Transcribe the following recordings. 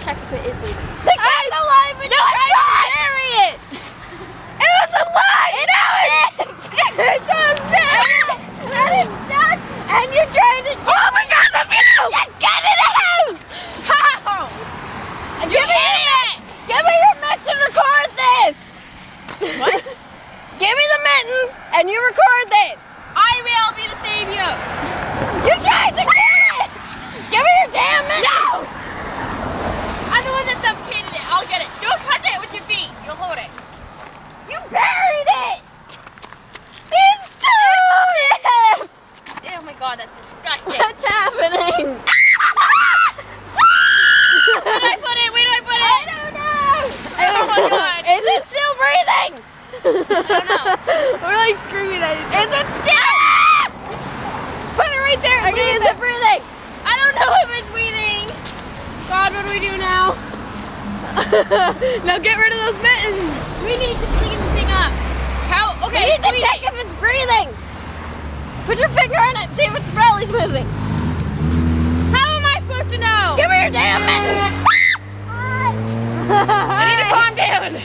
check if it is leaving. The cat's alive and you're trying to bury it! It was alive! It's so stuck! And it's stuck! And you're trying to get oh my god, the view! Just get it out! How? Give me your mitts and record this! What? Give me the mittens and you record this! I will be the savior! You tried to kill it! Give me your damn mittens! No! I'm the one that suffocated it. I'll get it. Don't touch it with your feet. You'll hold it. You buried it! It's too stiff! Oh my god, that's disgusting. What's happening? Where did I put it? Where did I put it? I don't know! Oh my god. Is it still breathing? I don't know. We're like screaming at it. Is it still? Put it right there. Okay, is it breathing? I don't know if it's breathing. God, what do we do now? Now get rid of those mittens. We need to clean the thing up. How? Okay. We need to check if it's breathing. Put your finger on it and see if its belly's moving. How am I supposed to know? Give me your damn mittens. I need to calm down.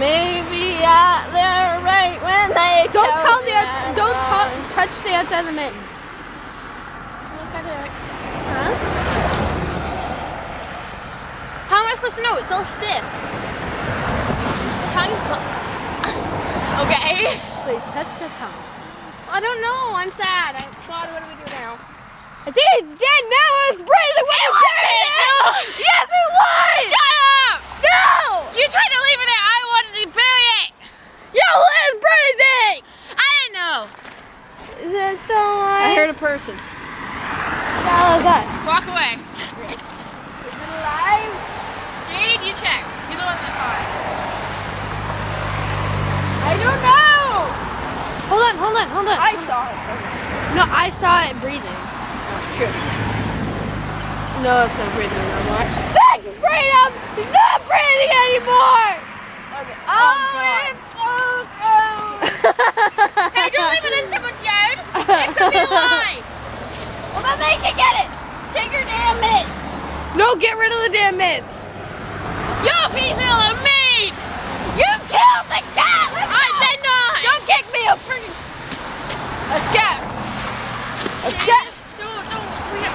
Maybe they're right when they don't touch the outside of the mitten. Huh? How am I supposed to know? It's all stiff. Tongue's okay. Please touch the tongue. I don't know. I'm sad. God, what do we do now? I think it's dead now. It's breathing. It wasn't. No. Yes, it was. Shut up. No. You tried to leave it there. I wanted to bury it. Yo, it's breathing. I didn't know. Is it still alive? I heard a person. That was us. Walk away. Is it alive? Jade, you check. You're the one that saw it. I don't know. Hold on. I saw it first. No, I saw it breathing. True. No, it's not breathing no more. Thanks, freedom! It's not breathing anymore! Okay. Oh, it's so cold! Hey, don't leave it in someone's yard. It could be alive. Well, then they can get it! Take your damn mitt! No, get rid of the damn mitts. You're a piece of meat. You killed the cat! I did not. Don't kick me! I'm freaking... Let's go! Let's go!